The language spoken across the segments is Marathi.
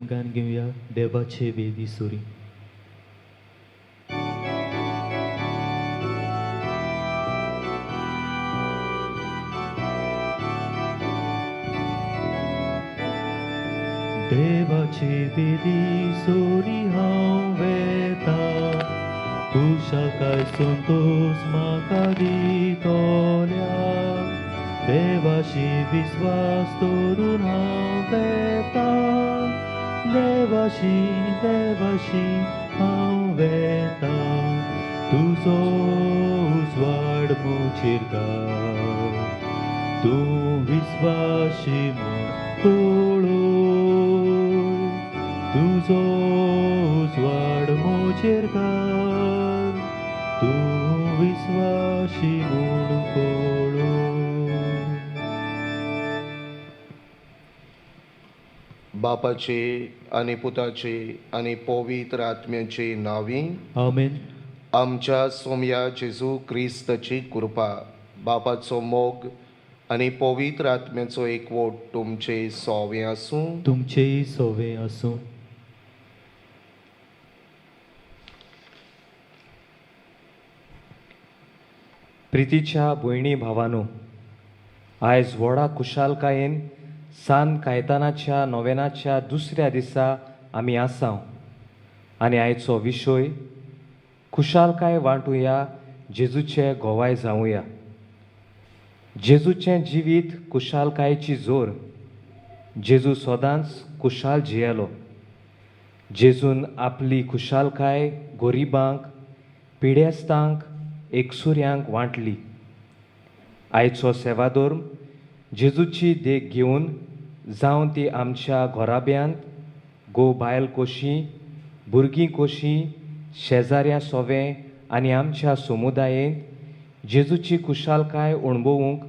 गान घेऊया देवाचे वेदी सुरी. देवाचे वेदी सोरी हांव वेता, तुझ्या काय संतोष म्हाका दितोल्या. देवाशी विश्वास दवरून हांव वेता, देवाशी हांव वेता. तुजो उजवाड मुजेर घाल, तूं विश्वासी म्हूण पळोय. तुजो उजवाड मुजेर घाल, तूं विश्वासी म्हूण पळोय. बापाचे आनी पुताचे आनी पवित्र आत्म्याचे नावी. आमेन. आमच्या सोम्या जेजू क्रिस्ताची कृपा, बापाचो मोग आनी पवित्र आत्म्याचो एकवट तुमचे सोवे आसूं. तुमचेय सोवे आसूं. प्रितीच्या भयणी भावांनो, आयज व्हडा खुशालकायेन सांत कायतानाच्या नोवेनाच्या दुसऱ्या दिसा आमी आसां आनी आयचो विशय खुशालकाय वांटुया, जेजूचे गोवाय जावुया. जेजूचें जिवीत खुशालकायेची जोर. जेजू सदांच खुशाल जियेलो. जेजून आपली खुशालकाय गोरिबांक, पिडेस्तांक, एकसुऱ्यांक वांटली. आयचो सेवादोर जेजूची देख घेवन, जावं ती आमच्या घोराब्यांत गो बायल कोशी, भुरगीं कोशी, शेजाऱ्या सोवें आनी आमच्या समुदायेंत जेजूची खुशालकाय अणभवूंक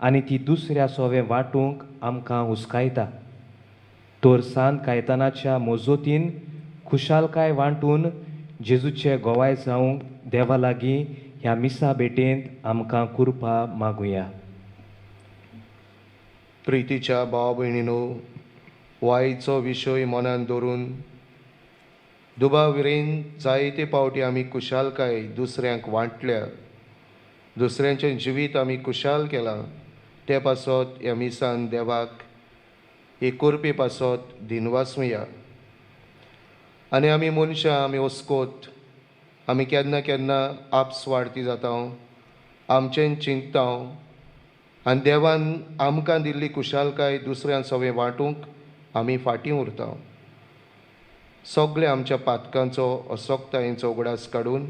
आनी ती दुसऱ्या सोवें वांटूंक आमकां हुस्कायता. तर सांत कायतानाच्या मोजोतीन खुशालकाय वांटून जेजूचे गोवाय जावंक देवा लागीं ह्या मिसा भेटेंत आमकां कृपा मागुया. प्रितीच्या भाव भयणीनो, वायचो विशय मनान दवरून दुबाविरेन जायते पावटी आमी खुशालकाय दुसऱ्यांक वांटल्या. दुसऱ्यांचें जिवीत आमी खुशाल केलां. ते पासत ह्या मिसान देवाक ही करपी पासत दिनवासुया. आनी आमी मनशां आमी हुस्कोत, आमी केन्ना केन्ना आपस्वार्थी जाता, आमचें चिंतता आनी देवान आमकां दिल्ली खुशालकाय दुसऱ्यां सवें वांटूंक आमी फाटीं उरता. सगळे आमच्या पातकांचो असोक्तायेचो उगडास काडून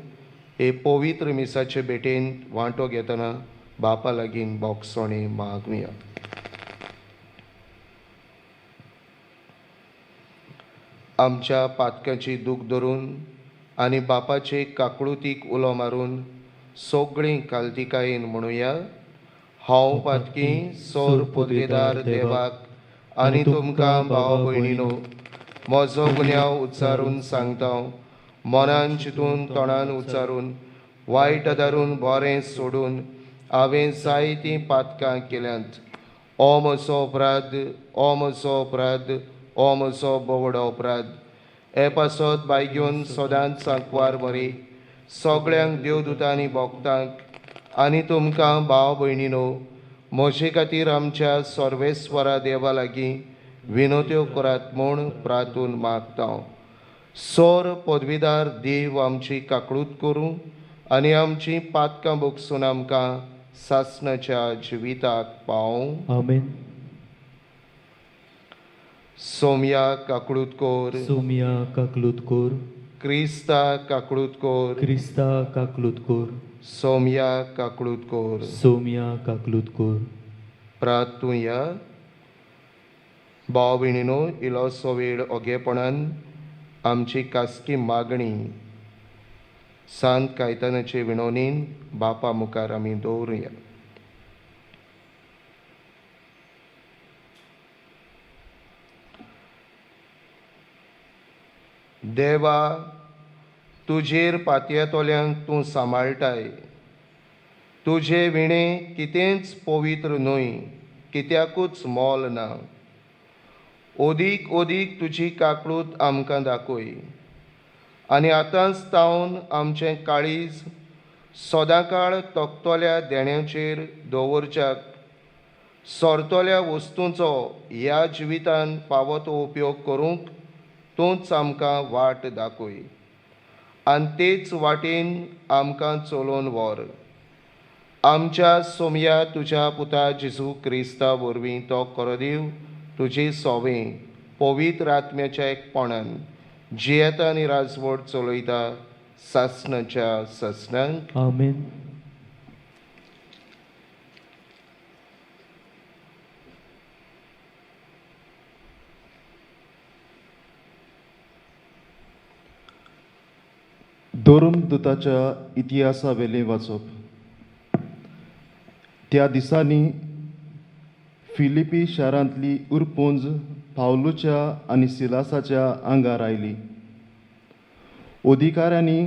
हे पवित्र मिसाचे भेटेन वांटो घेतना बापा लागीं बोगसोणी मागुया. आमच्या पातकांची दूख धरून आनी बापाचे काकळुतीक उलो मारून सगळीं काल्तिकायेन म्हणुया. हांव पातकी सोर पदवेदार देवाक आनी तुमकां भाव भयणीनो, म्हजो गुन्यांव उच्चारून सांगता. मनान चिंतून तोंडान उच्चारून वायट धरून बरें सोडून हांवें जायतीं पातकां केल्यांत. हो म्हजो अपराध, हो म्हजो अपराध, हो म्हजो बोवडो अपराध. हे पासत बाय घेवन सदांच सांकवार बरी सगळ्यांक देवदूतांनी भोगतांक आनी तुमकां भाव भयणीनो, म्हजे खातीर आमच्या सर्वेस्वरा देवा लागीं विनोत्यो करात म्हूण प्रार्थून मागता. सोर पदवीदार देव आमची काकळूत करूं आनी आमची पातकां भोगसून आमकां सासणाच्या जिविताक पावूं. आमेन. सोम्या काकळूत कोर, सोम्या काकलूत कोर, क्रिस्ता काकळूत कोर, क्रिस्ता काकलूत कोर, सोम्या काकळूत कोर. सोम्या काकलूत कोर. प्रार्थुया. भाव भयणीनो, इलोसो वेळ ओगेपणान आमची कास्की मागणी सांत कायतानाचे विणवणेन बापा मुखार आमी दवरुया. देवा, तुजेर पातयेतोल्यांक तूं सांबाळटाय. तुजे विणे कितेंच पवित्र न्हय, कित्याकूच मोल ना. ओदीक ओदीक तुजी काकळूत आमकां दाखय आनी आतांच तावन आमचें काळीज सदांकाळ तोखतोल्या देण्याचेर दवरच्याक सोरतोल्या वस्तूंचो ह्या जिवितान फावो तो उपयोग करूंक तूंच आमकां वाट दाखय आनी तेच वाटेन आमकां चलोवन व्हर. आमच्या सोमया तुज्या पुता जेजू क्रिस्ता वरवीं तो कोरोदेव तुजे सोवें पवित्र आत्म्याच्या एकपणान जियेता आनी राजवट चलयता सासणाच्या सासणांक. आमेन. धोर्मदुताच्या इतिहासा वेले वाचप. त्या दिसांनी फिलिपी शारांतली उरपुंज पावलूच्या आनी सिलासाच्या आंगार आयली. अधिकाऱ्यांनी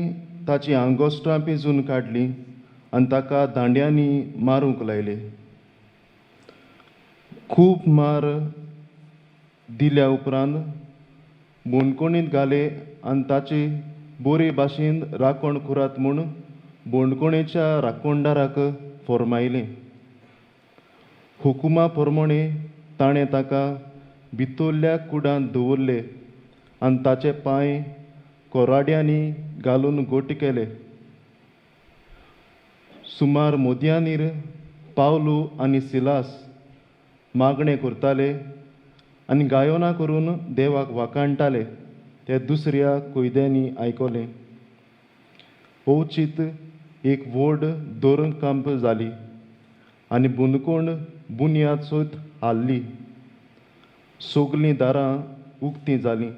ताची आंगोश्टां पिंजून काडलीं आनी ताका दांड्यांनी मारूंक लायले. खूब मार दिल्या उपरांत बोंडकोणींत घाले आनी ताची बरे भाशेन राखण करात म्हूण बोंडकोणेच्या राखणदाराक फर्मायलें. हुकुमा प्रमाणे ताणें ताका भितरल्या कुडांत दवरले आनी ताचे पांय कोराड्यांनी घालून घोट केले. सुमार मोदयांनीर पावलू आनी सिलास मागणें करताले आनी गायोना करून देवाक वाखाणटाले ते दुसऱ्या कोयद्यांनी आयकलें. ओचित एक व्हड दोरकांप जाली आनी बुंदकोण बुन्याद सोद हाल्ली. सगलीं दारां उक्तीं जालीं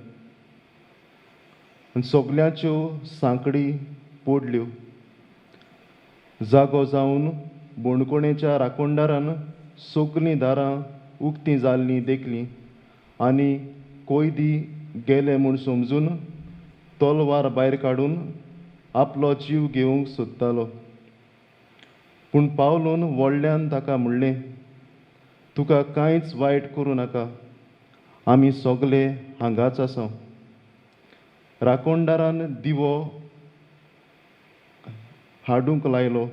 आनी सगल्यांच्यो सांकडी पडल्यो. जागो जावन बोंडकोणेच्या राखणदारान सगलीं दारां उक्तीं जाल्लीं देखलीं आनी कोयदी गेले म्हूण समजून तलवार भायर काडून आपलो जीव घेवंक सोदतालो. पूण पावलून व्हडल्यान ताका म्हणलें, तुका कांयच वायट करूं नाका, आमी सगळे हांगाच आसा. राखणदारान दिवो हाडूंक लायलो.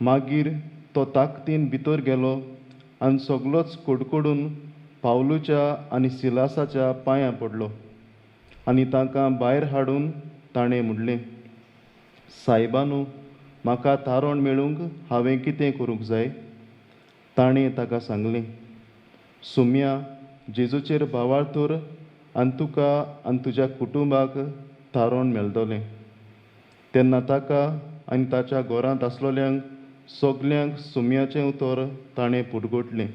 मागीर तो ताकतीन भितर गेलो आनी सगलोच कडकडून पावलूच्या आनी सिलासाच्या पांयां पडलो आनी तांकां भायर हाडून ताणें म्हणलें, सायबानू, म्हाका तारण मेळूंक हांवें कितें करूंक जाय? ताणें ताका सांगलें, सुम्या, जेजूचेर भावार तर आनी तुका आनी तुज्या कुटुंबाक तारण मेळटलें. तेन्ना ताका आनी ताच्या घरांत आसलोल्यांक सगल्यांक सुम्याचें उतर ताणें पुडगोटलें.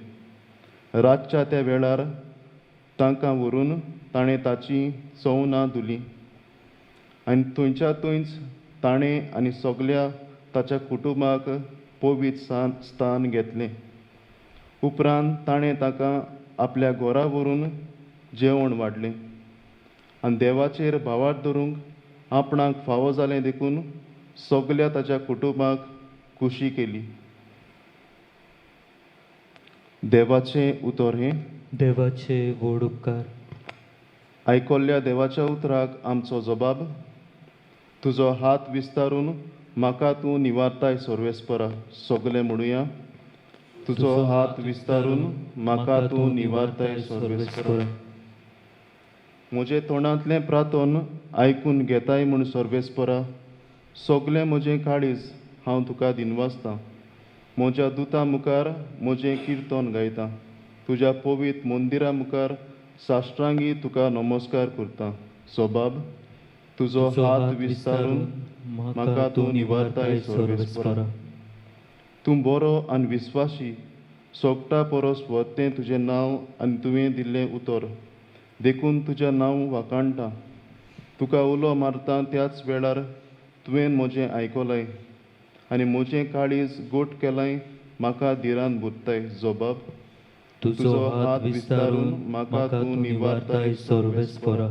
रातच्या त्या वेळार तांकां व्हरून ताणें ताचीं चवनां दिलीं आनी थंयच्या थंयच ताणें आनी सगल्या ताच्या कुटुंबाक पवित्र स्थान घेतलें. उपरांत ताणें ताका आपल्या घरा व्हरून जेवण वाडलें आनी देवाचेर भावार धरूंक आपणाक फावो जालें देखून सगल्या ताच्या कुटुंबाक खुशी केली. देवाचें उतर हें. देवाचे व्हड उपकार. आयकोल्ल्या देवाच्या उतराक आमचो जबाब. तुजो हात विस्तारून म्हाका तूं निवारताय सर्वेस्परा. सगळे म्हणुया, तुजो हात विस्तारून म्हाका तूं निवारताय सर्वेस्परा. म्हजे तोंडांतलें प्रार्थन आयकून घेताय म्हूण सर्वेस्परा. सगलें म्हजें काळीज हांव तुका दिनवासतां. म्हज्या दुतां मुखार म्हजें किर्तन गायतां. तुज्या पवित्र मंदिरा मुखार साश्टांगी तुका नमस्कार करतां. सोबाब, तुजो हात विस्तारून म्हाका तूं निवारताय सर्वेस्परा. तूं बरो आनी विस्वासी, सोगटा परस व्हडतें तुजें नांव आनी तुवें दिल्लें उतर देखून तुजें नांव वाखाणटां. तुका उलो मारता त्याच वेळार तुवें म्हजें आयकलाय आनी म्हजें काळीज गोठ केलाय म्हाका धिरान भुरताय. जोबाब, तुजो हात विस्तारून म्हाका तूं निवारताय सर्वेस्परा.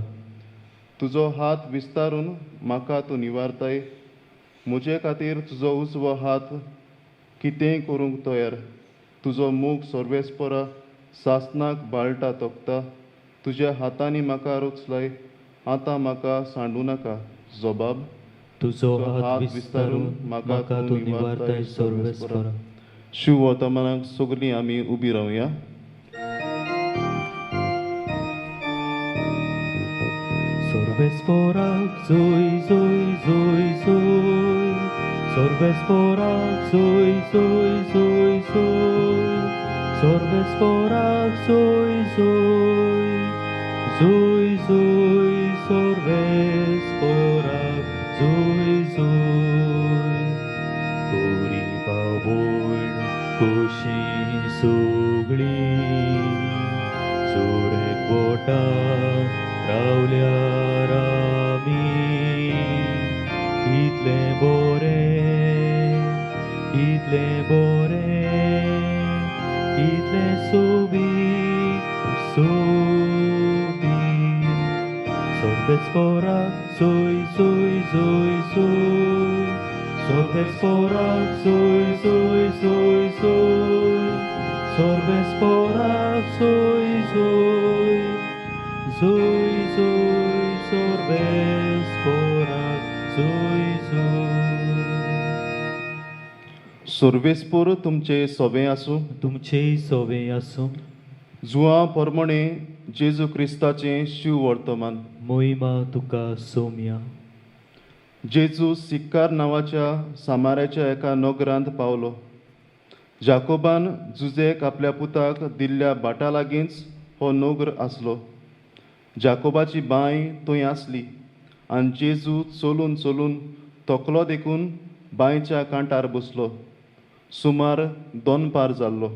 तुजो हात विस्तारून म्हाका तूं निवारताय. म्हजे खातीर तुजो उजवो हात कितेंय करूंक तयार. तुजो मूग सर्वेस्परा सासनाक बाळटा तोखता तुज्या हातांनी म्हाका रुचलय, आतां म्हाका सांडू नाका. जबाब, तुजो हात विस्तारून म्हाका तूं निवारताय सर्वेस्परा. शिव वर्तमानाक सगळीं आमी उबी रावया. Sorbesporak zoi zoi zoi zoi, Sorbesporak zoi zoi zoi zoi, Sorbesporak zoi zoi, zoi zoi Sorbesporak zoi zoi. Kori babol koshi sogli, Zorek bota रावल्या रामी, इतले बोरे, इतले बोरे, इतले सोबीत, सोबीत. Sorbesporak zoi zoi zoi zoi, Sorbesporak zoi zoi zoi zoi, Sorbesporak zoi zoi, zoi zoi sorbesporak zoi zoi. सर्वेस्पोर तुमचे सोबे आसूं. तुमचेय सोवे आसूं. जुवां पोरमणे जेजू क्रिस्ताचें शिव वर्तमान. मोहिमा तुका सोम्या. जेजू सिक्कार नांवाच्या सामाऱ्याच्या एका नोगरांत पावलो. जाकोबान जुजेक आपल्या पुताक दिल्ल्या बाटा लागींच हो नोगर आसलो. जाकोबाची बांय थंय आसली आनी जेजू चलून चलून तकलो देखून बांयच्या कांठार बसलो. सुमार 2 पार जाल्लो.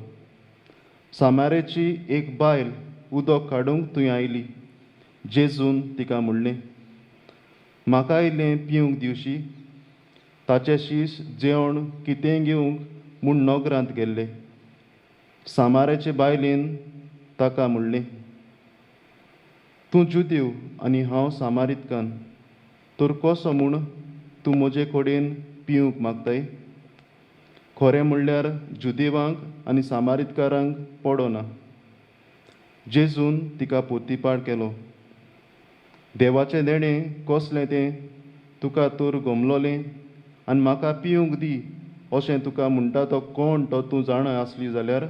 सामारेची एक बायल उदक काडूंक थंय आयली. जेजून तिका म्हणलें, म्हाका इल्लें पिवंक दिवशी. ताचे शीश जेवण कितें घेवंक म्हूण नोगरांत गेल्ले. सामारेचे बायलेन ताका म्हणलें, तूं जुदेव आनी हांव सामारीतकान, तर कसो म्हूण तूं म्हजे कडेन पिवंक मागताय? खरें म्हणल्यार जुदेवांक आनी सामारीतकारांक पडना. जेजून तिका पोतीपाड केलो. देवाचें देणें कसलें तें तुका तर गमलोलें आनी म्हाका पिवंक दी अशें तुका म्हणटा तो कोण तो तूं जाणा आसली जाल्यार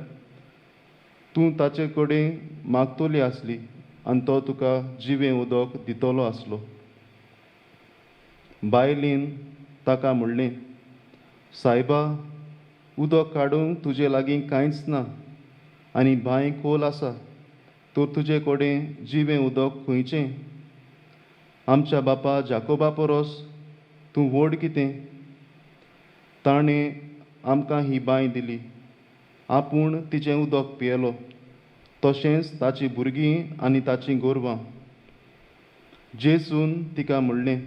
तूं ताचे कडेन मागतली आसली आनी तो तुका जिवें उदक दितलो आसलो. बायलेन ताका म्हणलें, सायबा, उदक काडूंक तुजे लागीं कांयच ना आनी बांय खोल आसा, तर तुजे कडेन जिवें उदक खंयचें? आमच्या बापा जाकोबा परस तूं व्हड कितें? ताणें आमकां ही बांय दिली, आपूण तिचें उदक पियेलो, तशेंच ताचीं भुरगीं आनी ताचीं गोरवां. जेजून तिका म्हणलें,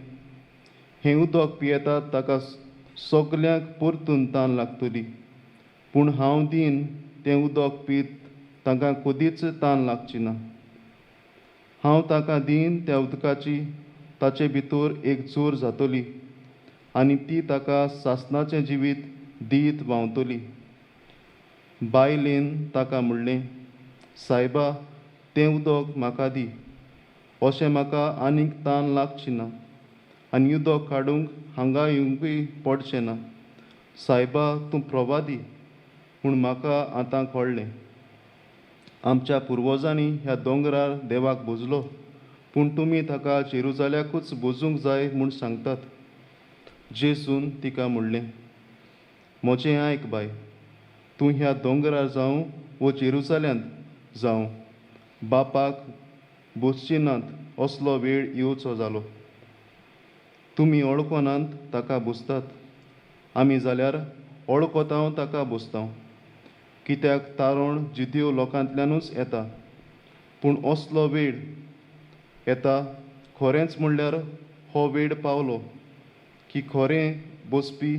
हें उदक पियेतात ताका सगल्यांक परतून तान लागतली, पूण हांव दीन तें उदक पीत तांकां कदीच तान लागची ना. हांव ताका दीन त्या उदकाची ताचे भितर एक जोर जातली आनी ती ताका सासणाचें जिवीत दीत व्हांवतली. बायलेन ताका म्हणलें, सायबा, तें उदक म्हाका दी, अशें म्हाका आनीक तान लागची ना आनी उदक काडूंक हांगा येवंकूय पडचें ना. सायबा, तूं प्रवादी म्हूण म्हाका आतां कळ्ळें. आमच्या पुर्वजांनी ह्या दोंगरार देवाक भोजलो, पूण तुमी ताका जेरुजाल्याकूच भोजूंक जाय म्हूण सांगतात. जेजून तिका म्हणलें, म्हजें आयक बाय, तूं ह्या दोंगरार जावं वो जेरुजाल्यांत जावं बापाक भोसची नात असलो वेळ येवचो जालो. तुमी वळखनात ताका भोसतात, आमी जाल्यार वळखतांव ताका भोसतांव, कित्याक तारण जुदेव लोकांतल्यानूच येता. पूण असलो वेळ येता, खरेंच म्हणल्यार हो वेळ पावलो, की खरें बसपी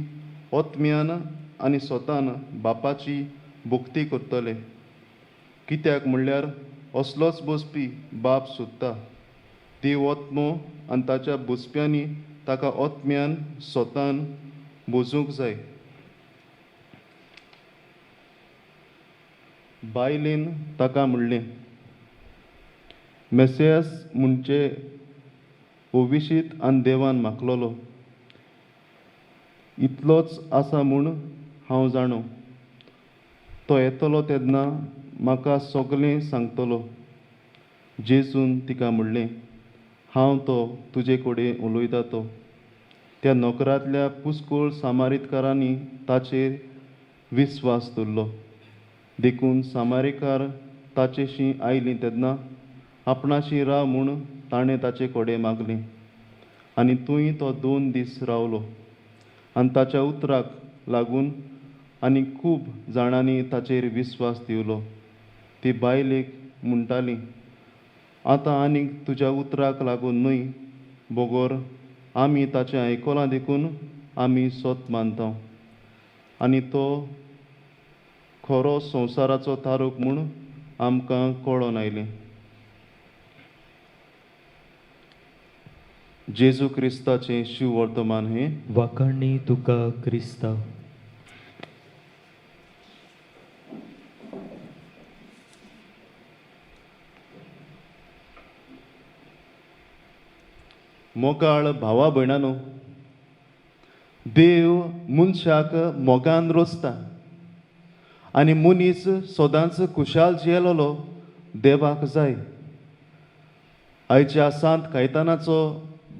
ओतम्यान आनी स्वतान बापाची भोक्ती करतले. कित्याक म्हणल्यार असलोच बसपी बाप सोदता. देव ओत्मो आनी ताच्या बसप्यांनी ताका ओतम्यान स्वतान भोजूंक जाय. बायलेन ताका म्हणलें, मेसेयास म्हणचे ओविशीत आनी देवान मागलोलो इतलोच आसा म्हूण हांव जाणो. तो येतलो तेन्ना म्हाका सगळें सांगतलो. जेजून तिका म्हणलें, हांव तो तुजे कडेन उलयता तो. त्या नोकरांतल्या पुस्कूळ सामारीतकारांनी ताचेर विस्वास दवरलो. देखून सामारीकार ताचेशी आयलीं तेन्ना आपणाशी राव म्हूण ताणें ताचे कडेन मागलें. आनी थंय तो 2 दीस रावलो. आनी ताच्या उतराक लागून आनी खूब जाणांनी ताचेर विस्वास दिवलो. ती बायलेक म्हणटाली, आतां आनीक तुज्या उतराक लागून न्हय, बोगोर आमी ताचें आयकलां देखून आमी सोत मानता. आनी तो खरो संवसाराचो तारूक म्हूण आमकां कळोन आयलें. जेजू क्रिस्ताचें शिव वर्तमान हें वाखाणणी तुका क्रिस्ता. मोगाळ भावा भयणांनो, देव मनशाक मोगान रोचता आनी मनीस सदांच खुशाल जियेलोलो देवाक जाय. आयच्या सांत कायतानाचो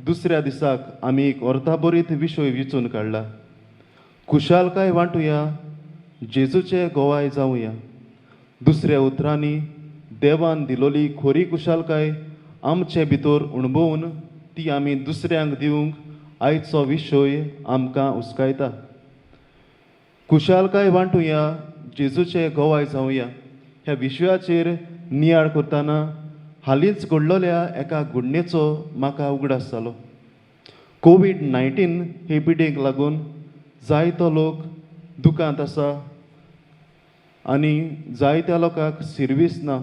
दुसऱ्या दिसाक आमी एक अर्थाबरीत विशय विचून काडला. खुशालकाय वांटुया, जेजूचे गोवाय जावुया. दुसऱ्या उतरांनी देवान दिलोली खोरी खुशालकाय आमचे भितर अणभवून ती आमी दुसऱ्यांक दिवंक आयचो विशय आमकां उस्कायता. खुशालकाय वांटुया, जेजूचे गोवाय जावुया ह्या विशयाचेर नियाळ करतना हालींच घडलोल्या एका घडणेचो म्हाका उगडास जालो. कोवीड-19 हे पिडेक लागून जायतो लोक दुखांत आसा आनी जायत्या लोकांक सिर्वीस ना.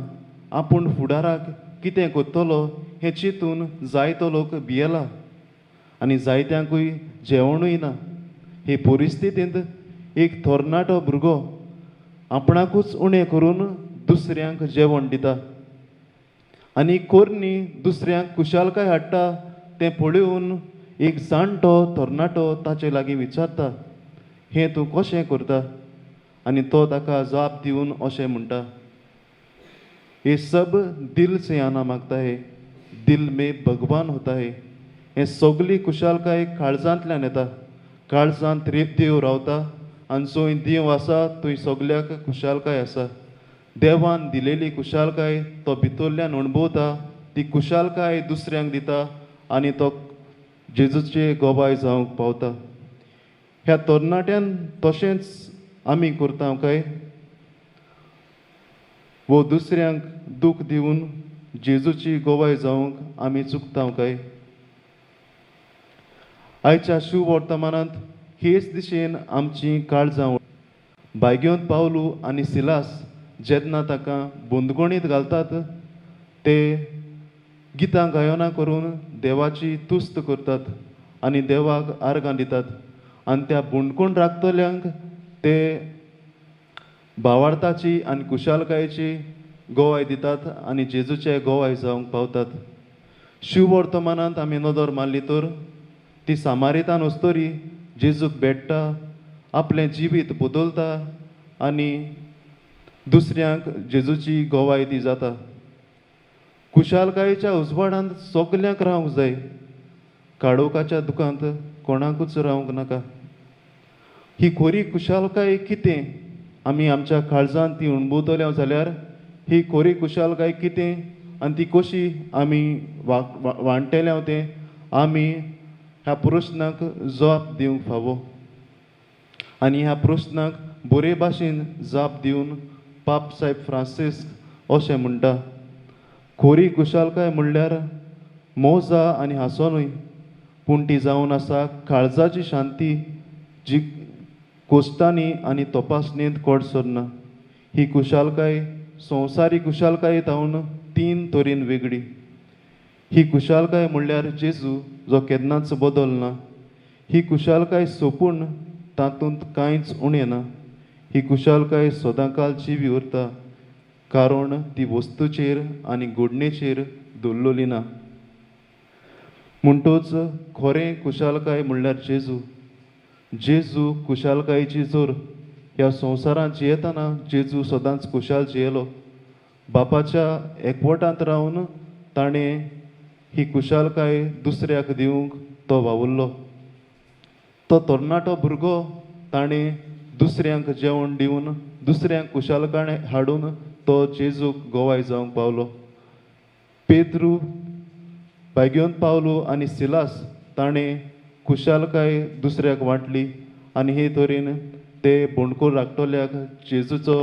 आपूण फुडाराक कितें करतलो हें चिंतून जायतो लोक भियेला आनी जायत्यांकूय जेवणूय ना. हे परिस्थितींत एक तरणाटो भुरगो आपणाकूच उणें करून दुसऱ्यांक जेवण दिता आनी कोरनी दुसऱ्यांक खुशालकाय हाडटा तें पळोवन एक जाणटो तरणाटो ताचे लागीं विचारता, हें तूं कशें करता? आनी तो ताका जाप दिवन अशें म्हणटा, ये सब दिल से आना मागता है, दिल में भगवान होता है. हें सगली खुशालकाय काळजांतल्यान येता. काळजांत देव रावता आनी जंय देव आसा थंय सगल्याक खुशालकाय आसा. देवान दिलेली खुशालकाय तो भितरल्यान अणभवता. ती खुशालकाय दुसऱ्यांक दिता आनी तो जेजूचे गोबाय जावंक पावता. ह्या तरणाट्यान तशेंच आमी करता काय? वो दुसऱ्यांक दूख दिवन जेजूची गोवाय जावंक आमी चुकता काय? आयच्या शिव वर्तमानांत हेच दिशेन आमची काळजां. बायगेंत पावलू आनी सिलास जेन्ना ताका बंदगणींत घालतात ते गितां गायनां करून देवाची तुस्त करतात आनी देवाक आर्गां दितात. आनी त्या बंदगण राखतल्यांक ते भावार्थाची आनी खुशालकायेची गोवाय दितात आनी जेजूचे गोवाय जावंक पावतात. शिव वर्तमानांत आमी नदर मारली तर ती सामारितान वस्तरी जेजूक भेटता, आपलें जिवीत बदलता आनी दुसऱ्यांक जेजूची गोवाय ती जाता. खुशालकायेच्या उजवाडांत सगल्यांक रावंक जाय. काडोवकाच्या दुखांत कोणाकूच रावंक नाका. ही खरी खुशालकाय कितें? आमी आमच्या काळजांत ती अणभवतल्या जाल्यार ही खरी खुशालकाय कितें आनी ती कशी आमी वांटेल्या तें आमी ह्या प्रस्नाक जवाब दिवंक फावो. आनी ह्या प्रस्नाक बरे भाशेन जाप दिवन पाप साहेब फ्रांसीस अशें म्हणटा, खरी खुशालकाय म्हणल्यार मोजा आनी हांसोनूय, पूण ती जावन आसा काळजाची शांती जी कोश्टांनी आनी तपासणेंत कोड सरना. ही खुशालकाय संवसारी खुशालकाये तावन 3 तरेन वेगळी. ही खुशालकाय म्हणल्यार जेजू जो केन्नाच बदलना. ही खुशालकाय सोपून तातूंत कांयच उणें ना. ही खुशालकाय सदांकाल जिवी उरता कारण ती वस्तूचेर आनी घडणेचेर दवरलोली ना. म्हणटूच खरें खुशालकाय म्हणल्यार जेजू खुशालकायेची जोर. ह्या संवसारांत जियेतना जेजू सदांच खुशाल जियेलो. बापाच्या एकवटांत रावन ताणें ही खुशालकाय दुसऱ्याक दिवंक तो वावुरलो. तो तरणाटो भुरगो ताणें दुसऱ्यांक जेवण दिवन दुसऱ्यांक खुशालकाय हाडून तो जेजूक गोवाय जावंक पावलो. पेद्रू, बागेवन पावलो आनी सिलास ताणें खुशालकाय दुसऱ्याक वांटली आनी हे तरेन ते बोंडकूल राखटोल्याक जेजूचो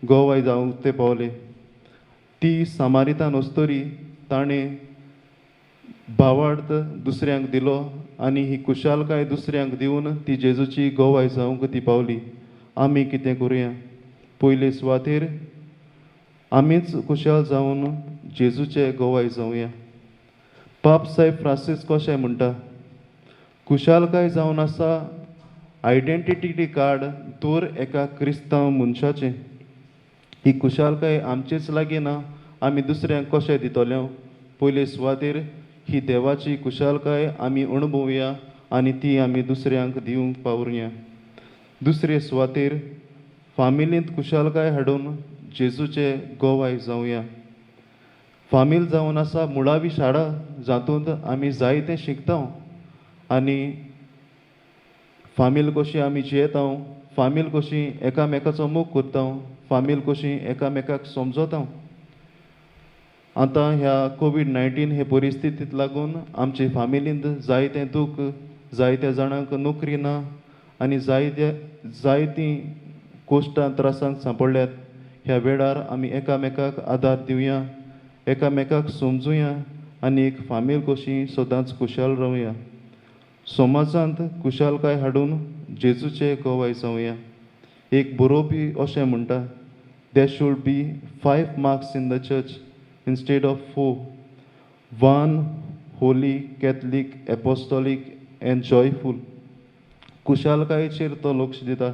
गोवाय जावंक ते पावले. ती सामारितान वस्तोरी ताणें भावार्थ दुसऱ्यांक दिलो आनी ही खुशालकाय दुसऱ्यांक दिवन ती जेजूची गोवाय जावंक ती पावली. आमी कितें करुया? पयले सुवातेर आमीच खुशाल जावन जेजूचे गोवाय जावया. पाप साहेब फ्रांसीस कशें म्हणटा, खुशालकाय जावन आसा आयडेंटिटी कार्ड दर एका क्रिस्तांव मनशाचें. ही खुशालकाय आमचेच लागीं ना, आमी दुसऱ्यांक कशें दितले? पयले सुवातेर ही देवाची खुशालकाय आमी अणभवया आनी ती आमी दुसऱ्यांक दिवंक पावुरया. दुसरे सुवातेर फामिलींत खुशालकाय हाडून जेजूचे गोवाय जावया. फामील जावन आसा मुळावी शाळा जातूंत आमी जायतें शिकता आनी फामील कशी आमी जियेता, फामील कशी एकामेकाचो मोग करता, फामील कशी एकामेकाक समजता. आतां ह्या कोवीड-19 हे परिस्थितीक लागून आमचे फामिलींत जायतें दूख, जायत्या जाणांक नोकरी ना आनी जायतीं कोश्टां त्रासांक सांपडल्यात. ह्या वेळार आमी एकामेकाक आदार दिवया, एकामेकाक समजुया आनी एक फामील कशी सदांच खुशाल रावया. समाजांत खुशालकाय हाडून जेजूचे गोवाय जावया. एक बरोवपी अशें म्हणटा, देर should be 5 marks in the church instead of 4. 1 holy, Catholic, apostolic and joyful. खुशालकायेचेर तो लक्ष दिता.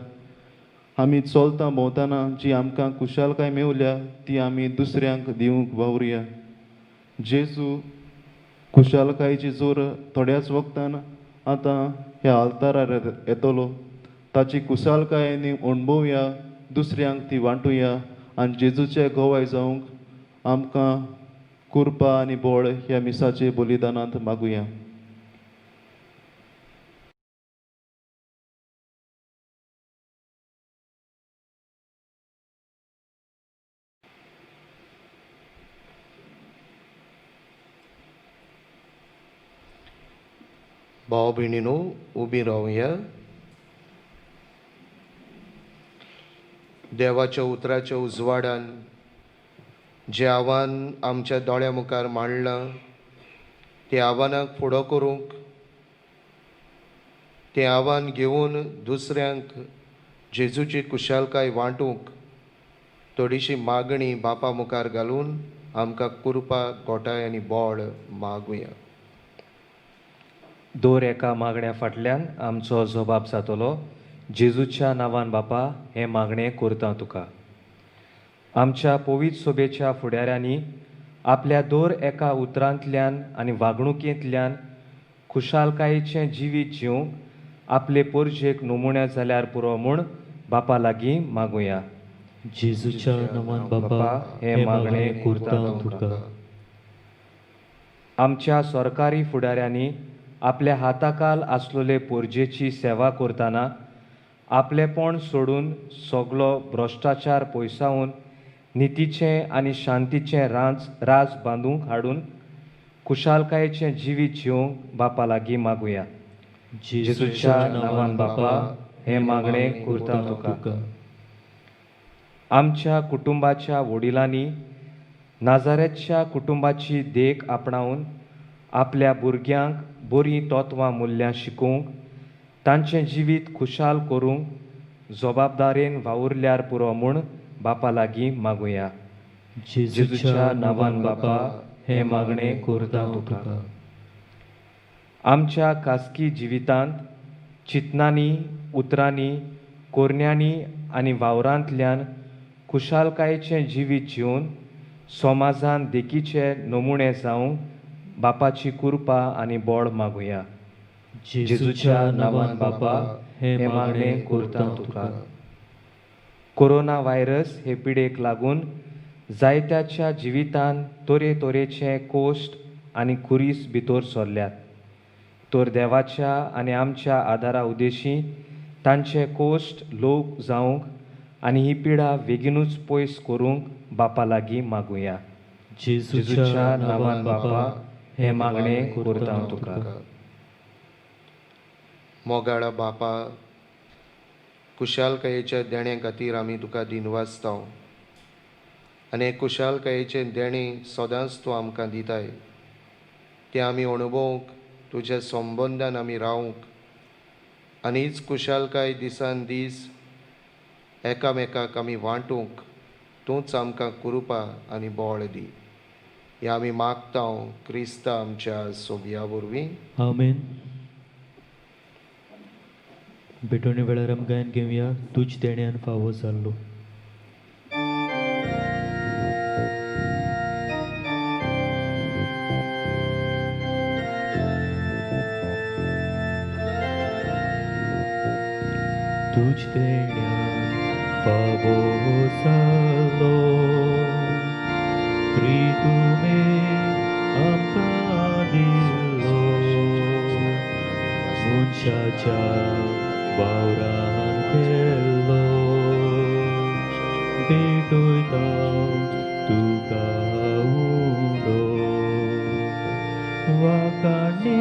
आमी चलता भोंवतना जी आमकां खुशालकाय मेवल्या ती आमी दुसऱ्यांक दिवंक वावुरया. जेजू खुशालकायेची जोर थोड्याच वक्तान आतां ह्या आल्तारार येतलो. ताची खुशालकाय आमी अणभवया, दुसऱ्यांक ती वांटुया आनी जेजूचे गोवाय जावंक आमकां कृपा आनी बळ ह्या मिसाचे बलिदानांत मागुया. भाव भयणीनो, उबी रावया. देवाच्या उतराच्या उजवाडान जें आव्हान आमच्या दोळ्या मुखार मांडलां ते आव्हानाक फुडो करूंक, तें आव्हान घेवन दुसऱ्यांक जेजूची खुशालकाय वांटूंक थोडीशी मागणी बापा मुखार घालून आमकां कृपा, गोठाय आनी बळ मागुया. दर एका मागण्या फाटल्यान आमचो जबाब जातलो. जेजूच्या नांवान बापा हे मागणें करता तुका. आमच्या पवित्र सोबेच्या फुडाऱ्यांनी आपल्या दर एका उतरांतल्यान आनी वागणुकेंतल्यान खुशालकायेचें जिवीत जिवंक आपले पोरजेक नमुण्या जाल्यार पुरो म्हूण बापा लागीं मागुया. जेजूच्या नांवान बापा हे मागणें करता तुका. आमच्या सरकारी फुडाऱ्यांनी आपल्या हाताखाल आसलोले पोरजेची सेवा करतना आपलेपण सोडून सगलो भ्रश्टाचार पयसावून नितीचें आनी शांतीचें राज बांदूंक हाडून खुशालकायेचें जिवीत जिवंक बापा लागीं मागुया. जेजूच्या नांवान बापा हे मागणें करता तुका. आमच्या कुटुंबाच्या वडिलांनी नाजारेतच्या कुटुंबाची देख आपणावन आपल्या भुरग्यांक बरीं तत्वां मुल्यां शिकोवंक, तांचें जिवीत खुशाल करूंक जबाबदारेन वावुरल्यार पुरो म्हूण बापा लागीं मागुया. जेजूच्या नांवान बापा हे मागणें करता तुका. आमच्या खासगी जिवितांत चिंतनांनी, उतरांनी, कोरण्यांनी आनी वावरांतल्यान खुशालकायेचें जिवीत जिवन समाजान देखीचे नमुणे जावंक बापाची कृपा आनी बोड मागुया. जेजूच्या नांवान बापा हे मागणे करता तुका. कोरोना व्हायरस हे पिडेक लागून जायत्याच्या जिवितान तोरेचे कोश्ट आनी खुरीस भितर सरल्यात. तर देवाच्या आनी आमच्या आदारा उदेशी तांचे कोश्ट लोक जावंक आनी ही पिडा बेगीनूच पयस करूंक बापा लागीं मागुया. जेजूच्या नांवान बापा हे मागणे करता तुका. मोगाळा बापा, कुशालकायेच्या देण्या खातीर आमी तुका दिनवासता आनी कुशालकायेचे देणे सदांच तूं आमकां दिताय. ते आमी अणभवूंक तुज्या संबंदान आमी रावूंक आनी हीच कुशालकाय दिसान दीस एकामेकाक आमी वांटूंक तूंच आमकां कृपा आनी बोळ दी. हे आमी मागता क्रिस्ता आमच्या सोबया वरवीं. आमेन. भेटोवणे वेळार आमी गायन घेवया तुज देण्यान फावो जाल्लो. तुज देण्यान फावो जाल्लो प्रितुमे आमकां दिल्लो मनशाच्या वावरान गेल्लो भेटोयता तुका उडो वाकाणी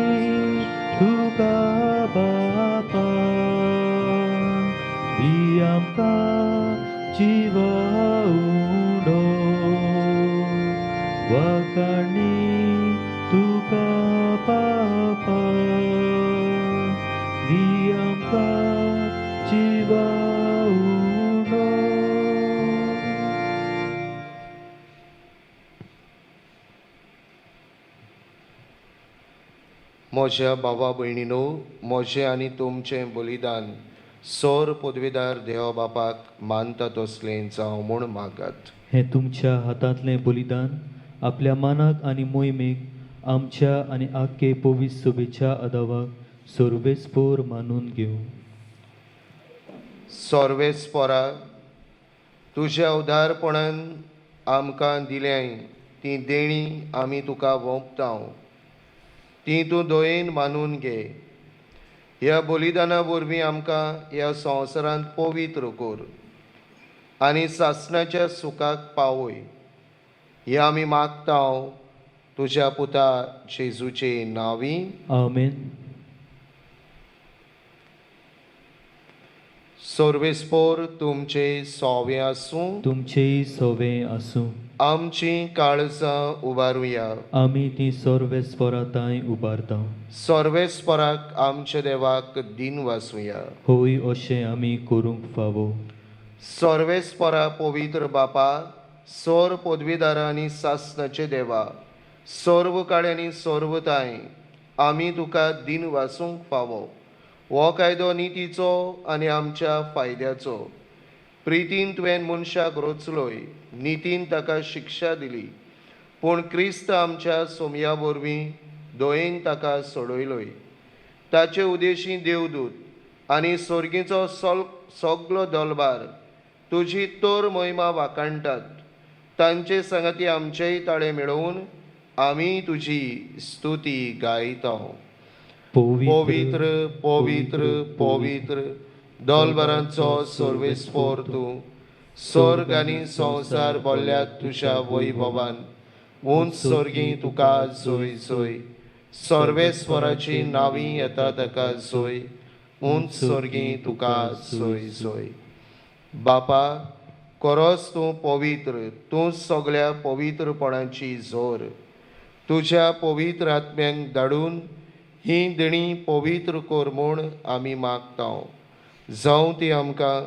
तुका बापा दी आमकां जिवा उडो वाकाणी तुका बापा दी आमकां जिवा उडो. म्हज्या भावा भयणीनो, म्हजें आनी तुमचें बलिदान सोर पदवीदार देवा बापाक मानता तसलें जावं म्हूण मागात. हें तुमच्या हातांतलें बलिदान आपल्या मानाक आनी मोहिमेक आमच्या आनी आख्खे पवित्र सभेच्या अदावाक सर्वेस्पोर मानून घेवं. सर्वेस्पोरा, तुज्या उदारपणान आमकां दिल्याय ती देणी आमी तुका वोंपता. ती तूं दोयेन मानून घे. ह्या बलिदाना वरवीं आमकां ह्या संवसारांत पवित्र कर आनी सासणाच्या सुखाक पावय. हें आमी मागता तुज्या पुता जेजूचे नांवीं. आमेन. सर्वेस्पोर तुमचे सोवे आसूं. तुमचेय सोवें आसूं. आमची काळजां उबारुया. आमी ती सर्वेस्पराताय उबारता. सर्वेस्पराक आमच्या देवाक दिन वासुया. होय अशें आमी करूंक फावो. सर्वेस्परा पवित्र बापा, सोर पदवीदारा आनी सासणाचे देवा, सर्व काळे आनी सर्वताय आमी तुका दिन वासूंक फावो. हो कायदो नितीचो आनी आमच्या फायद्याचो. प्रितीन तुवें मनशाक रचलोय, नितीन ताका शिक्षा दिली, पूण क्रिस्त आमच्या सोमया वरवीं दोयेन ताका सोडयलोय. ताचे उदेशी देवदूत आनी सर्गीचो सगलो दलबार तुजी तोर महिमा वाकाणटात. तांचे संगती आमचेय ताळे मेळोवन आमी तुजी स्तुती गायता. पवित्र पवित्र पवित्र दलबारांचो सर्वेस्पोर तूं. स्वर्ग आनी संवसार भरल्यात तुज्या वैभवान. उंच सर्गी तुका जोय जोय. सर्वेस्वराची नांवीं येता ताका जोय. उंच सर्गी तुका जोय जोय. बापा, खरोच तूं पवित्र. तूं सगळ्या पवित्रपणाची जोर. तुज्या पवित्र आत्म्यांक धाडून ही देणी पवित्र कर म्हूण आमी मागता. जावं ती आमकां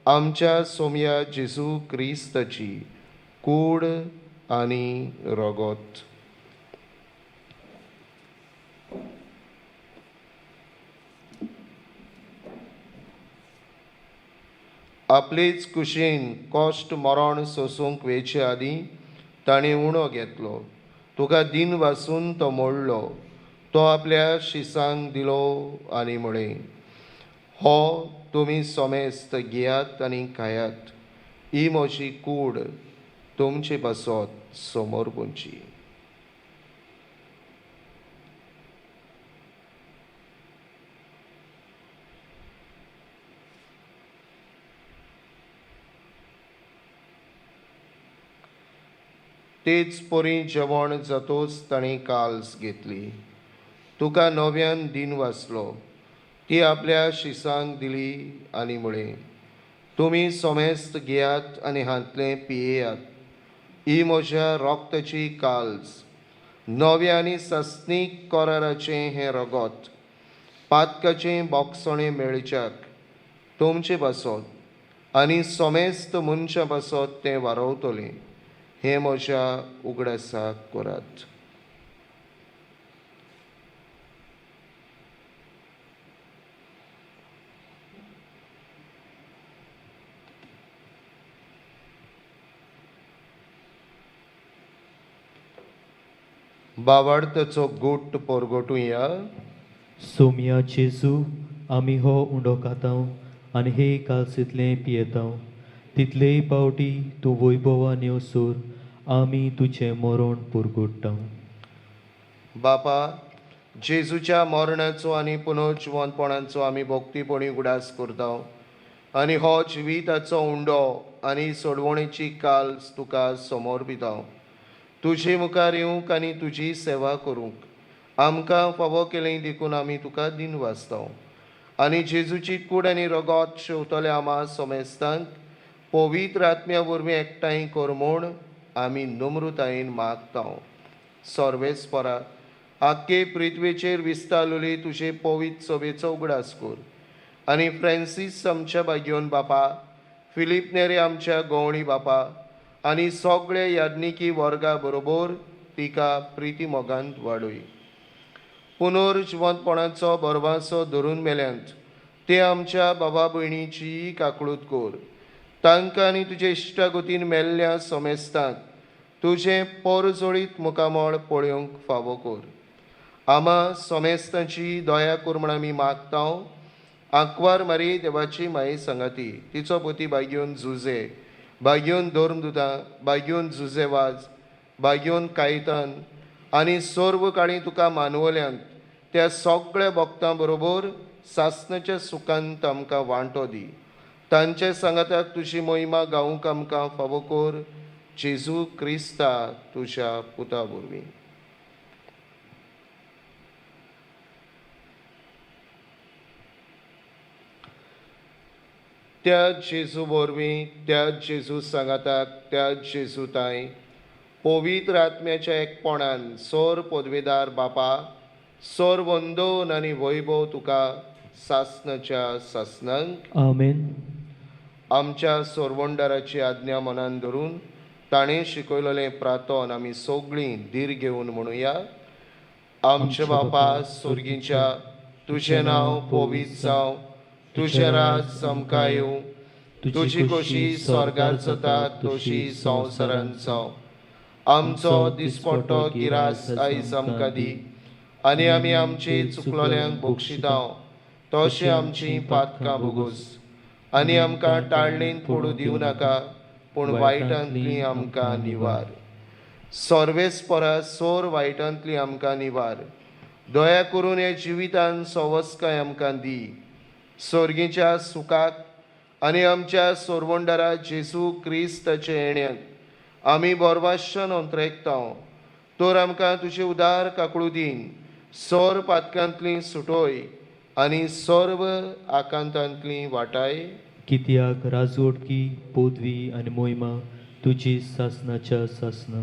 आमच्या सोमया जेजू क्रिस्ताची कूड आनी रगत. आपलेच कुशीन कश्ट मरण सोसूंक वेचे आदीं ताणें उणो घेतलो. तुका दिन वासून तो मोडलो. तो आपल्या शिसांक दिलो आनी म्हळें, हो तुमी सोमेस्त घेयात आनी खायात. ही म्हजी कूड तुमचे बसत समोर पोंची. तेच पोरी जेवण जातोच ताणें काल्स घेतली. तुका नव्यान दिन वाचलो. ती आपल्या शिसांक दिली आनी म्हळें, तुमी सोमेस्त घेयात आनी हातलें पियेयात. ही म्हज्या रोगताची काल्स, नव्या आनी सस्नीक कराराचें हें रगत, पातकाचें बोगसणें मेळच्याक तुमचे बसत आनी सोमेस्त मनशां बसत तें वारवतलें. हें म्हज्या उगडासाक करात. बावार्थाचो घुट्ट पोरगोटुया. सोमया जेजू, आमी हो उंडो खाताव आनी हे कालसीतलें पियेताव. तितलेय पावटी तूं वैभवान येवसोर आमी तुजें मरण पुरगोडटाव. बापा, जेजूच्या मरणाचो आनी पुनर्जिवनपणाचो आमी भोक्तीपणी उगडास करताव आनी हो जिविताचो उंडो आनी सोडवणेची काल्स तुका समोर पिताव. तुजे मुखार येवंक आनी तुजी सेवा करूंक आमकां फावो केलें देखून आमी तुका दिन वाचताव. आनी जेजूची कूड आनी रगत शेवतले आमा सोमेस्तांक पवित्र आत्म्या वरवीं एकठांय कर म्हूण आमी नम्रतायेन मागताव. सर्वेस्परा, आख्खे पृथ्वेचेर विस्तारलेली तुजे पवित्र सभेचो उगडास कर. आनी फ्रांसीस आमच्या भाग्योन बापा, फिलीप नेरे आमच्या गवळी बापा आनी सगळ्या याज्ञिकी वर्गा बरोबर तिका प्रिती मोगांत वाडय. पुनर्जिवनपणाचो बरवासो धरून मेल्यांत ते आमच्या बाबा भयणीची काकळूत कर. तांकां आनी तुजे इश्टागतीन मेल्ल्या सोमेस्तांक तुजें परजोळीत मुखामळ पळोवंक फावो कर. आमा सोमेस्तांची दया कर म्हण आमी मागताव. आंकवार मारी देवाची माये संगाती, तिचो पती भाग्योन झुजे, भाग्योन धर्मदुतां, भाग्योन झुजेवाज, भाग्योन कायतान आनी सर्व काळी तुका मानवल्यांत त्या सगळ्या भक्तां बरोबर सासणाच्या सुखांत आमकां वांटो दी. तांचे सांगाताक तुजी महिमा गावूंक आमकां फावो कर. जेजू क्रिस्ता तुज्या पुता वरवीं. त्या जेजू वरवीं, त्या जेजू सांगाताक, त्या जेजू ताई पवित्र आत्म्याच्या एकपणान सोर पदवेदार बापा, सोर वंदन आनी वैभव तुका सासणाच्या सासणांक. आमेन. आमच्या सोरवंडाराची आज्ञा मनान धरून ताणें शिकयलेलें प्रार्थन आमी सगळीं धीर घेवन म्हणुया. आमचे बापा सुर्गीच्या, तुजें नांव पवित्र जावं, तुजें राज समका येवं, तुजी खोशी स्वर्गार जाता तशी संवसारांत जावं. आमचो दिसपट्टो गिरास आयज आमकां दी आनी आमी आमची चुकलोल्यांक बक्षितांव तशें आमची पातकां भोगोस. आनी आमकां टाळणेन पडूं दिवं नाका, पूण वायटांतली आमकां निवार. सर्वेस्परा सोर वायटांतली आमकां निवार. दया करून हे जिवितान सवस्काय आमकां दी. सर्गीच्या सुखाक आनी आमच्या सोरवंडारा जेजू क्रिस्ताचे येण्याक आमी बोरवाशान अंतरेकताव. तर आमकां तुजे उदार काकळू दीन सोर पातकांतली सुटोय आनी सर्व आकांतांतली वाटाय. कित्याक राजवटकी, पदवी आनी मोहिमा तुजी सासणाच्या सासना.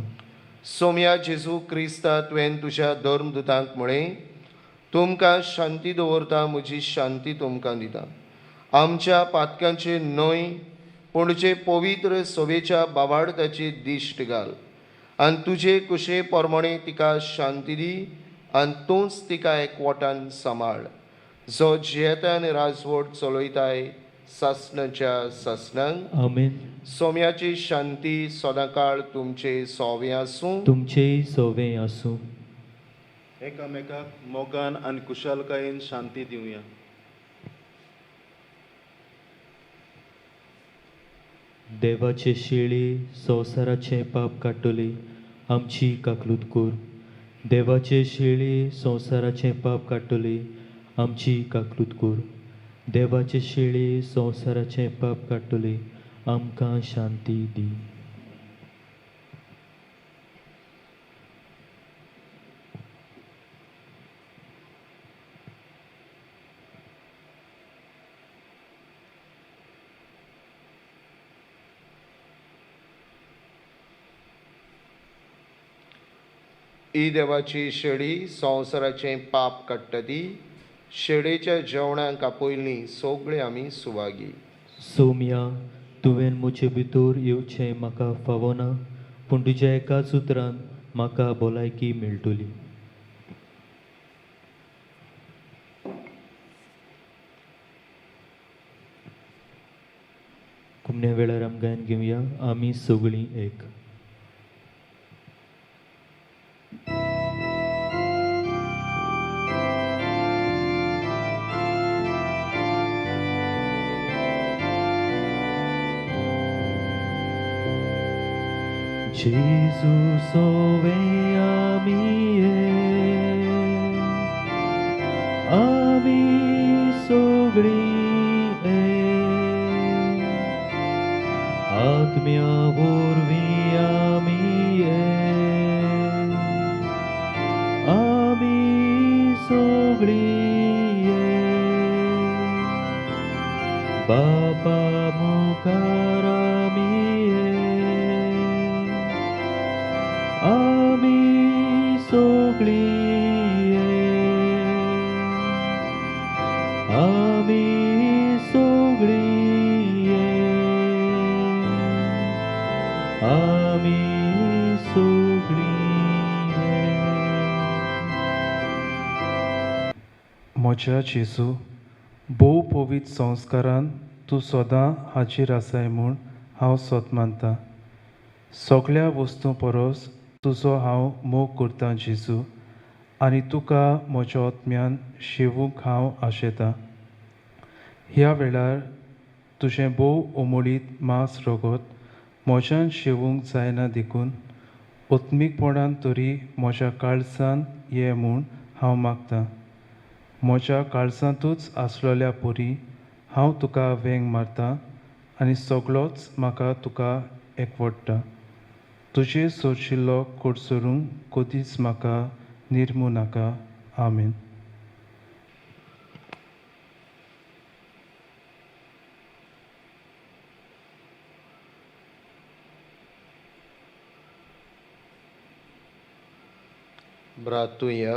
सोम्या जेजू क्रिस्ता तुवें तुज्या धर्मदुतांक म्हळें, तुमकां शांती दवरता, म्हजी शांती तुमकां दिता. आमच्या पातकांचे न्हय पूण तुजे पवित्र सभेच्या बाबार्थाची दिश्ट घाल आनी तुजे कुशे प्रमाणे तिका शांती दी आनी तूंच तिका एकवटान सांबाळ. जो जियेता आनी राजवट चलयताय सासणाच्या सासणांक. आमेन. सोम्याची शांती सदांकाळ तुमचे सोवे आसूं. तुमचेय सोवें आसूं. एकामेकाक मोगान आनी कुशलकायेन शांती दिवया. देवाचे शेळी संवसाराचे पाप काडटली आमची काकलूत कोर. देवाचे शेळी संवसाराचे पाप काडटली आमची काकलूत कोर. देवाचे शेळी संवसाराचे पाप काडटली आमकां शांती दी. ही देवाची शेळी संवसाराचे पाप काडटली. शेळेच्या जेवणाक आपयलीं सगळीं आमी सुवागी. सौम्या, तुवें म्हजे भितर येवचें म्हाका फावना, पूण तुज्या एकाच उतरान म्हाका भलायकी मेळटली. कुमण्या वेळार आमी गायन घेवया, आमी सगळीं एक. जेजू सोवें आमी सगळीं एक. आत्म्या वरवीं आमी सगळीं एक. बापा मुखार आमी सगळीं एक. आमी सगळीं एक. आमी सगळीं एक. म्हज्या जेजू, भोव पवित्र संस्कारान तूं सदां हाजीर आसाय म्हूण हांव सोत मानतां. सगळ्या वस्तू परस तुजो हांव मोग करतां जेजू, आनी तुका म्हज्या आत्म्यान शेवूंक हांव आशेतां. ह्या वेळार तुजें भोव ओमळीत मांस रगत म्हज्यान शेवूंक जायना देखून ओत्मीकपणान तरी म्हज्या काळजान ये म्हूण हांव मागतां. म्हज्या काळजांतूच आसलोल्या परी हांव तुका वेंग मारतां आनी सगळोच म्हाका तुका एकवटटा. तुजेर सोरशिल्लो कोडसरूंक कदींच म्हाका निर्मू नाका. आमीन. भ्रातुया,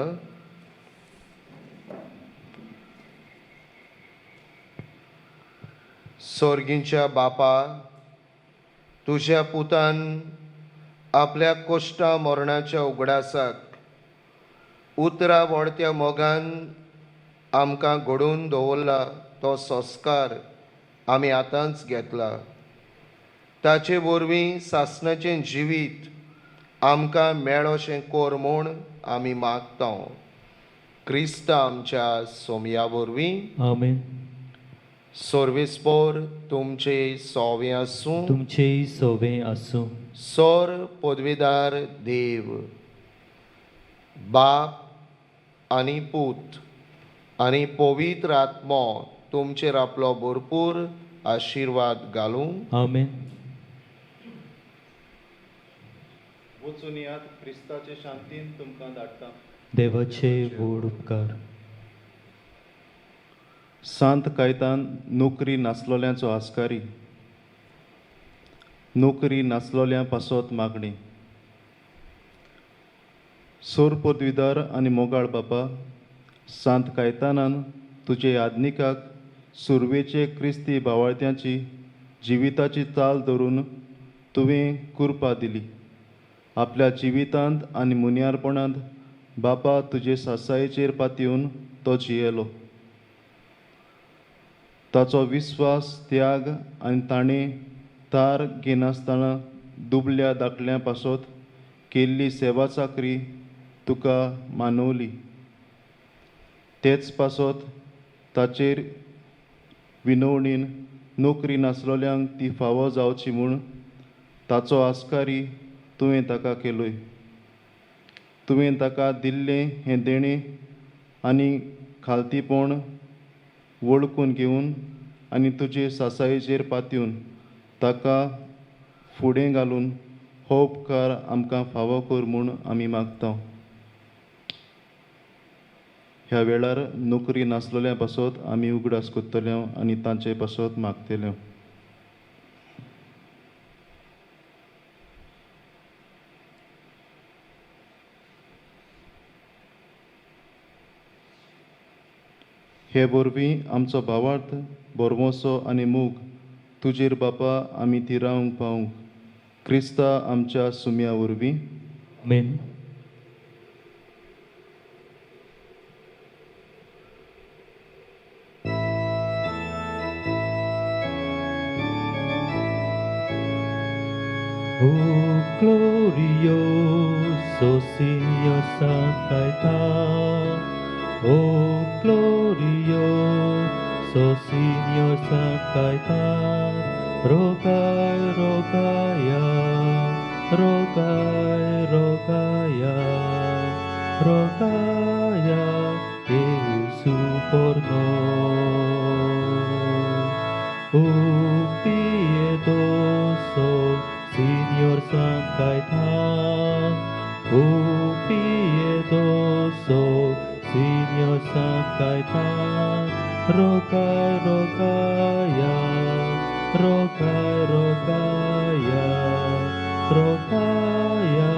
सोर्गींच्या बापा, तुज्या पुतान आपल्या कोश्टा मरणाच्या उगडासाक उतरा वळत्या मोगान आमकां घडोवन दवरला तो संस्कार आमी आतांच घेतला. ताचे वरवीं सासणाचें जिवीत आमकां मेळोशें कोर म्हूण आमी मागता. क्रिस्त आमच्या सोमया वरवीं. आमेन. सोर्वेस्पोर तुमचे सोवें आसूं. तुमचेय सोवें आसूं. सोर पदवीदार देव, बाप आनी पूत आनी पवित्र आत्मो तुमचेर आपलो भरपूर आशिर्वाद घालूं. आमेन. वचून यात, क्रिस्ताचे शांतीन तुमकां धाडटा. देवाचे व्हड उपकार. सांत कायतान नोकरी नासलोल्यांचो आस्कारी. नोकरी नासलोल्या पासत मागणी. सोर पदवीदार आनी मोगाळ बापा, सांत कायतानान तुजे आदनिकाक सुरवेचे क्रिस्ती भावार्थ्यांची जिविताची चाल धरून तुवें कुरपा दिली. आपल्या जिवितांत आनी मुनियारपणांत बापा तुजे सासायेचेर पातयेवन तो जियेलो. ताचो विस्वास, त्याग आनी ताणें तार घेनासतना दुबल्या धाकल्यां पासत केल्ली सेवा चाकरी तुका मानवली. तेच पासत ताचेर विनवणीन नोकरी नासलोल्यांक ती फावो जावची म्हूण ताचो आस्कारी तुवें ताका केलोय. तुवें ताका दिल्लें हें देणें आनी खालतीपण वळखून घेवन आनी तुजे सासायेचेर पातून ताका फुडें घालून हो उपकार आमकां फावो कर म्हूण आमी मागता. ह्या वेळार नोकरी नासलेल्या पासत आमी उगडास कोत्तल्यो आनी तांचे पासत मागतल्यो. हे वरवीं आमचो भावार्थ बोरमोसो आनी मूग तुजेर बापा आमी तिरावंक पावूंक क्रिस्ता आमच्या सुम्या वरवीं आमेन. O glorioso Signor Sant'Età, O glorioso Signor Sant'Età, rogai, rogaia, rogai, rogaia, rogaia, Gesù por nos. O pietoso Signor Sant'Età, o pietoso Signor Sant'Età, rogai, rogaia, rogai, rogaia, rogaia,